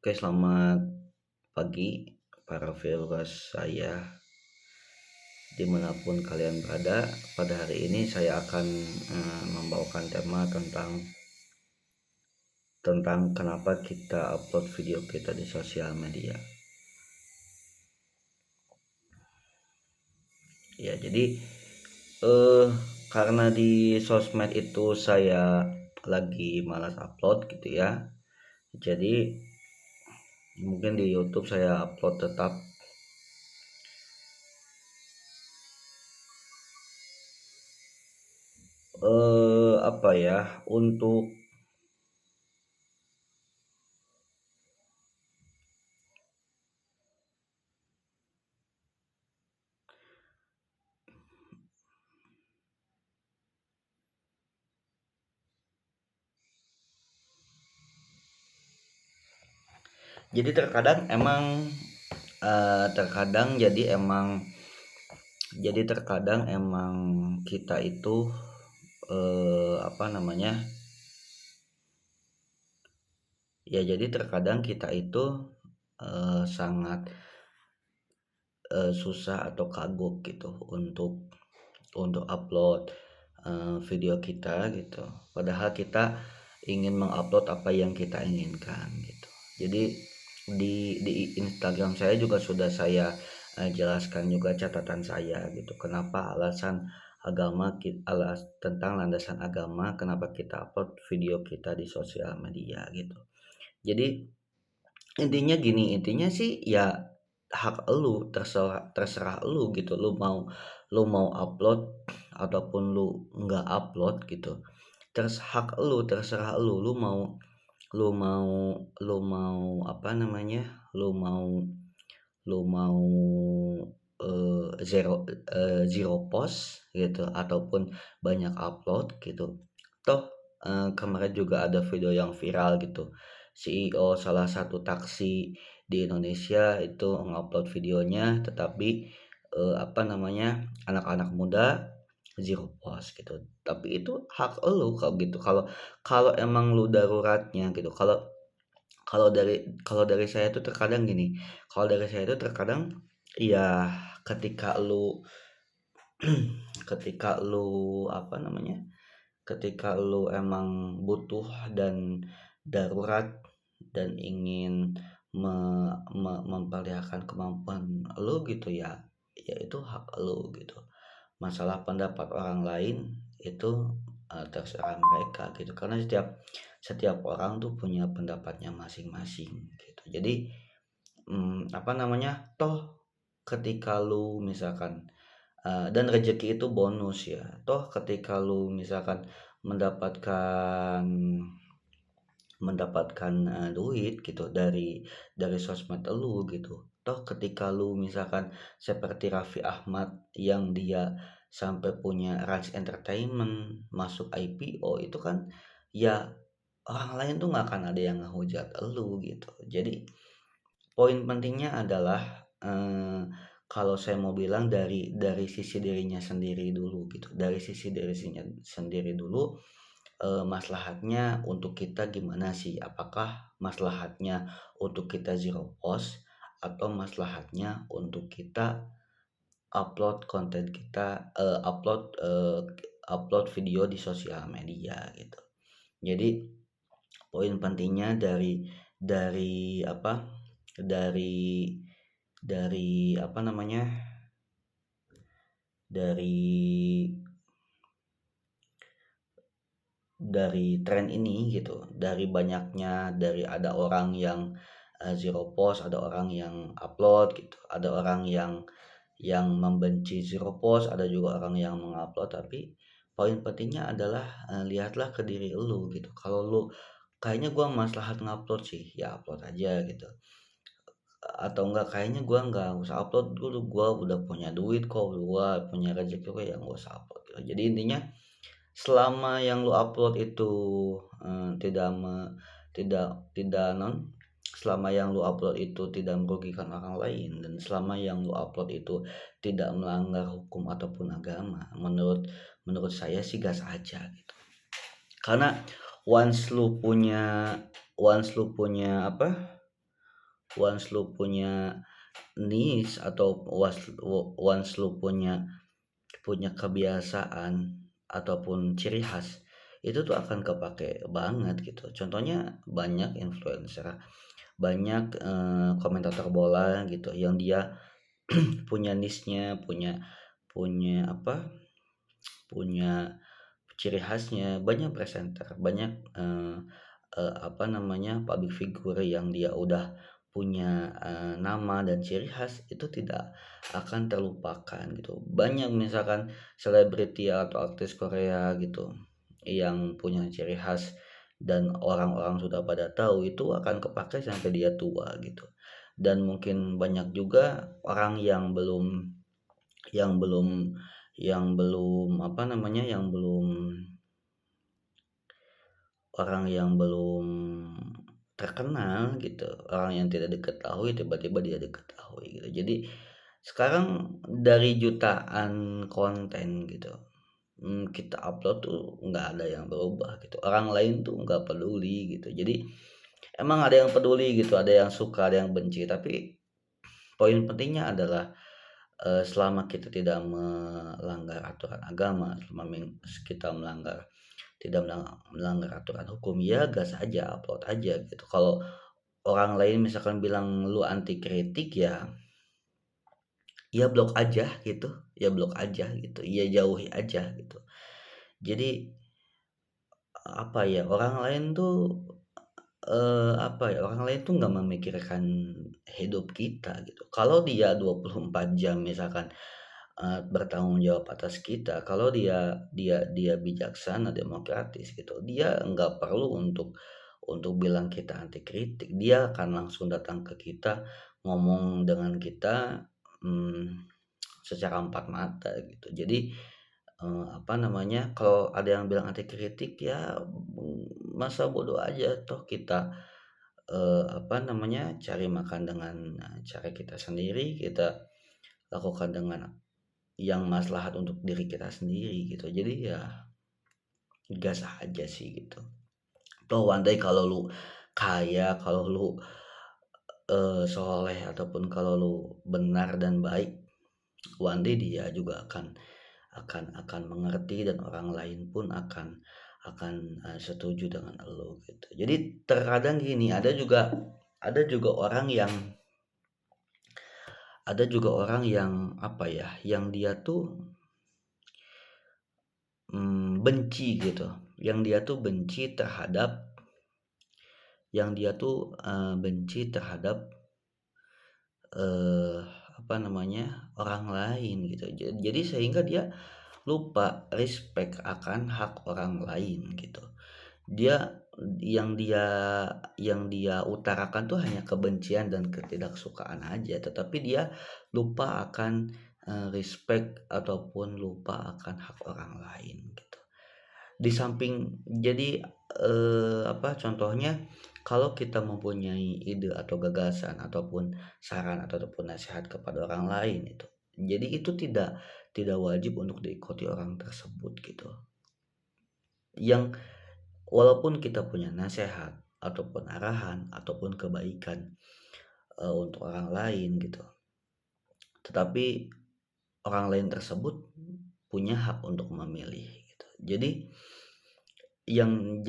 Oke, selamat pagi para viewers saya dimanapun kalian berada. Pada hari ini saya akan membawakan tema tentang kenapa kita upload video kita di sosial media. Ya, jadi karena di sosmed itu saya lagi malas upload gitu ya. Jadi mungkin di YouTube saya upload tetap. Apa ya, untuk jadi terkadang emang kita itu apa namanya, ya jadi terkadang kita itu sangat susah atau kagok gitu untuk upload video kita gitu, padahal kita ingin mengupload apa yang kita inginkan gitu. Jadi di Instagram saya juga sudah saya jelaskan juga catatan saya gitu, kenapa tentang landasan agama, kenapa kita upload video kita di sosial media gitu. Jadi intinya sih ya, hak elu, terserah elu gitu, lu mau upload ataupun lu nggak upload gitu. Hak elu, terserah elu, lu mau lu mau apa namanya, lu mau lu mau zero post gitu ataupun banyak upload gitu. Toh kemarin juga ada video yang viral gitu, CEO salah satu taksi di Indonesia itu ngupload videonya, tetapi apa namanya, anak-anak muda zero post gitu. Tapi itu hak elu kalau gitu, kalau kalau emang lu daruratnya gitu. Kalau dari saya itu terkadang gini, kalau dari saya itu terkadang ya, ketika lu ketika lu apa namanya, ketika lu emang butuh dan darurat dan ingin memperlihatkan kemampuan lu gitu ya, ya itu hak lu gitu. Masalah pendapat orang lain itu terserah mereka gitu, karena setiap orang tuh punya pendapatnya masing-masing gitu. Jadi apa namanya, toh ketika lu misalkan dan rezeki itu bonus ya, toh ketika lu misalkan mendapatkan mendapatkan duit gitu dari sosmed elu gitu. Toh ketika lu misalkan seperti Raffi Ahmad yang dia sampai punya Rans Entertainment, masuk IPO, itu kan ya orang lain tuh nggak akan ada yang ngehujat elu gitu. Jadi poin pentingnya adalah kalau saya mau bilang dari sisi dirinya sendiri dulu gitu, dari sisi dirinya sendiri dulu. Maslahatnya untuk kita gimana sih? Apakah maslahatnya untuk kita zero post atau maslahatnya untuk kita upload konten kita, upload video di sosial media gitu. Jadi poin pentingnya dari apa, dari apa namanya, dari tren ini gitu, dari ada orang yang zero post, ada orang yang upload gitu, ada orang yang membenci zero post, ada juga orang yang mengupload. Tapi poin pentingnya adalah lihatlah ke diri lu gitu. Kalau lu kayaknya gua maslahat ngupload sih, ya upload aja gitu. Atau enggak, kayaknya gua nggak usah upload dulu, gua udah punya duit kok, gua punya rezeki kok, ya nggak usah upload gitu. Jadi intinya selama yang lu upload itu tidak tidak tidak selama yang lu upload itu tidak merugikan orang lain, dan selama yang lu upload itu tidak melanggar hukum ataupun agama, menurut saya sih gas aja gitu. Karena once lu punya apa once lu punya niche atau once lu punya punya kebiasaan ataupun ciri khas, itu tuh akan kepake banget gitu. Contohnya banyak influencer, banyak komentator bola gitu yang dia punya niche-nya, punya punya apa, punya ciri khasnya, banyak presenter, banyak apa namanya, public figure yang dia udah punya nama dan ciri khas, itu tidak akan terlupakan gitu. Banyak misalkan selebriti atau artis Korea gitu yang punya ciri khas dan orang-orang sudah pada tahu, itu akan kepakai sampai dia tua gitu. Dan mungkin banyak juga orang yang belum apa namanya, orang yang belum terkenal gitu, orang yang tidak diketahui tiba-tiba dia diketahui gitu. Jadi sekarang dari jutaan konten gitu, kita upload tuh nggak ada yang berubah gitu. Orang lain tuh nggak peduli gitu. Jadi emang ada yang peduli gitu, ada yang suka, ada yang benci, tapi poin pentingnya adalah selama kita tidak melanggar aturan agama, selama kita tidak melanggar aturan hukum, ya gas aja, upload aja gitu. Kalau orang lain misalkan bilang lu anti kritik, ya blok aja gitu, ya blok aja gitu, ya jauhi aja gitu. Jadi apa ya, orang lain tuh apa ya, orang lain tuh nggak memikirkan hidup kita gitu. Kalau dia 24 jam misalkan bertanggung jawab atas kita, kalau dia dia bijaksana, demokratis gitu, dia nggak perlu untuk bilang kita anti kritik. Dia akan langsung datang ke kita, ngomong dengan kita, mmm, secara empat mata gitu. Jadi apa namanya, kalau ada yang bilang anti kritik, ya masa bodoh aja, toh kita apa namanya, cari makan dengan cara kita sendiri, kita lakukan dengan yang maslahat untuk diri kita sendiri gitu. Jadi ya gas aja sih gitu. Toh one day kalau lu kaya, kalau lu soleh, ataupun kalau lu benar dan baik, one day dia juga akan mengerti, dan orang lain pun akan setuju dengan lo gitu. Jadi terkadang gini, ada juga orang yang apa ya, yang dia tuh benci gitu, yang dia tuh benci terhadap benci terhadap eh, apa namanya, orang lain gitu. Jadi sehingga dia lupa respect akan hak orang lain gitu. Dia yang dia yang dia utarakan tuh hanya kebencian dan ketidaksukaan aja, tetapi dia lupa akan respect ataupun lupa akan hak orang lain gitu. Di samping jadi apa contohnya, kalau kita mempunyai ide atau gagasan ataupun saran ataupun nasihat kepada orang lain itu, jadi itu tidak wajib untuk diikuti orang tersebut gitu. Yang walaupun kita punya nasihat ataupun arahan ataupun kebaikan untuk orang lain gitu, tetapi orang lain tersebut punya hak untuk memilih gitu. Jadi yang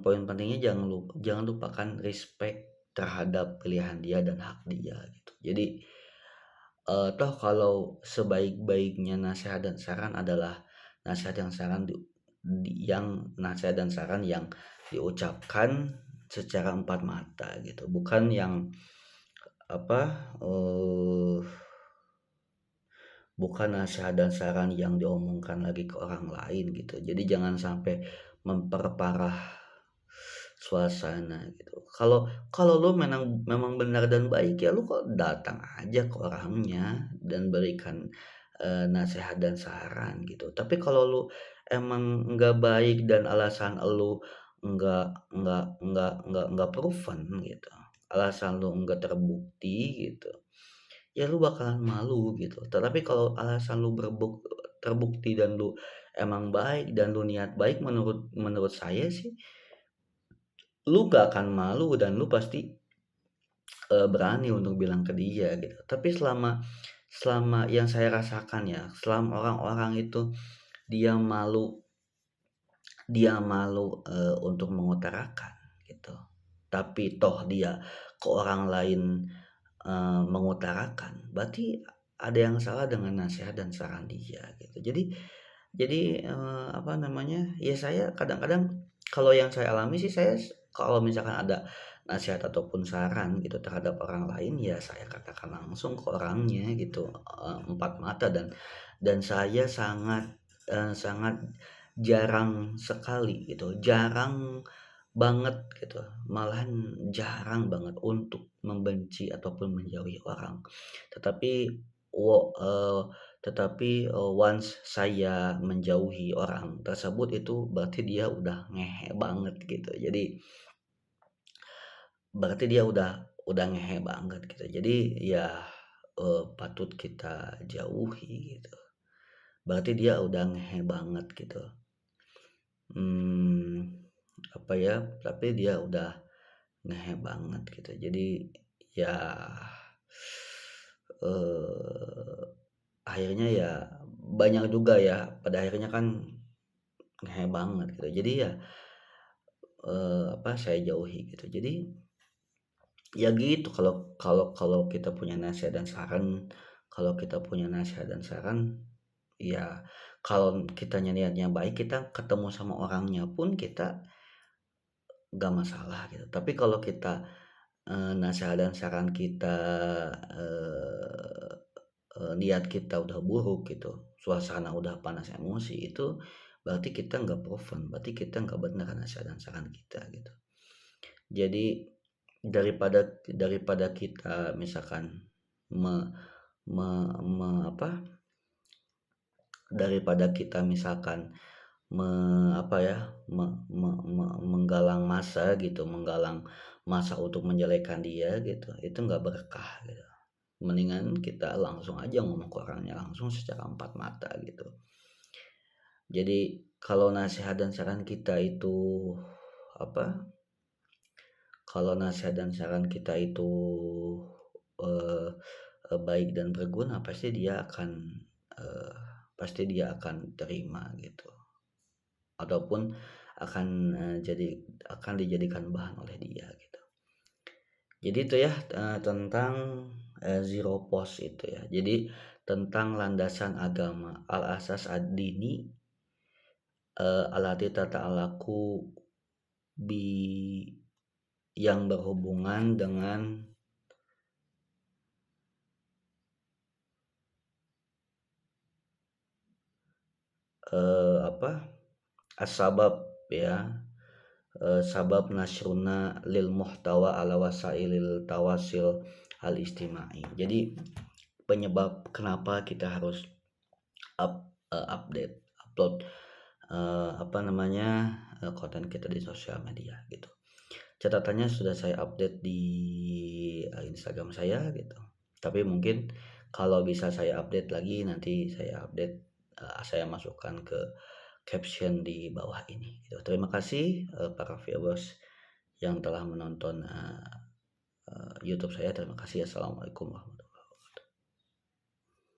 poin pentingnya, jangan lupakan respect terhadap pilihan dia dan hak dia gitu. Jadi toh kalau sebaik-baiknya nasihat dan saran adalah nasihat yang saran yang nasihat dan saran yang diucapkan secara empat mata gitu, bukan yang apa, bukan nasihat dan saran yang diomongkan lagi ke orang lain gitu. Jadi jangan sampai memperparah suasana gitu. Kalau kalau lu memang memang benar dan baik, ya lu kok datang aja ke orangnya dan berikan nasihat dan saran gitu. Tapi kalau lu emang nggak baik dan alasan lu nggak nggak proven gitu, alasan lu nggak terbukti gitu, ya lu bakalan malu gitu. Tetapi kalau alasan lu terbukti dan lu emang baik dan lu niat baik, menurut menurut saya sih lu gak akan malu, dan lu pasti berani untuk bilang ke dia gitu. Tapi selama selama yang saya rasakan ya, selama orang-orang itu dia malu untuk mengutarakan gitu. Tapi toh dia ke orang lain, mengutarakan, berarti ada yang salah dengan nasihat dan saran dia gitu. Jadi, apa namanya, ya saya kadang-kadang kalau yang saya alami sih saya kalau misalkan ada nasihat ataupun saran gitu terhadap orang lain, ya saya katakan langsung ke orangnya gitu, empat mata dan saya sangat jarang sekali gitu, jarang banget gitu, malahan jarang banget untuk membenci ataupun menjauhi orang. Tetapi wo eee, once saya menjauhi orang tersebut itu berarti dia udah ngehe banget gitu. Jadi berarti dia udah ngehe banget gitu. Jadi ya, patut kita jauhi gitu. Berarti dia udah ngehe banget gitu. Mmm, apa ya, tapi dia udah ngehe banget gitu. Jadi ya, eee, akhirnya ya banyak juga ya pada akhirnya kan ngehe banget gitu. Jadi ya, apa, saya jauhi gitu. Jadi ya gitu kalau kalau kalau kita punya nasihat dan saran kalau kita punya nasihat dan saran, ya kalau kitanya niatnya baik, kita ketemu sama orangnya pun kita nggak masalah gitu. Tapi kalau kita, nasihat dan saran kita, eee niat kita udah buruk gitu, suasana udah panas emosi, itu berarti kita nggak proven, berarti kita nggak bener nasihat dan saran kita gitu. Jadi daripada kita misalkan me me me apa, daripada kita misalkan apa ya, menggalang massa gitu, menggalang massa untuk menjelekkan dia gitu, itu nggak berkah gitu. Mendingan kita langsung aja ngomong ke orangnya langsung secara empat mata gitu. Jadi kalau nasihat dan saran kita itu apa, kalau nasihat dan saran kita itu, eee baik dan berguna, eee, pasti dia akan terima gitu, ataupun akan, akan dijadikan bahan oleh dia gitu. Jadi itu ya, tentang, zero post itu ya. Jadi tentang landasan agama, al-asas ad-dini, allati tata'allaqu bi yang berhubungan dengan, apa, as-sabab ya, sabab nasruna lil muhtawa ala wasailil tawasil al-ijtimai. Jadi penyebab kenapa kita harus update, upload, apa namanya, konten kita di sosial media gitu. Catatannya sudah saya update di, Instagram saya gitu. Tapi mungkin kalau bisa saya update lagi nanti saya update, saya masukkan ke caption di bawah ini gitu. Terima kasih, para viewers yang telah menonton, YouTube saya. Terima kasih. Assalamualaikum warahmatullahi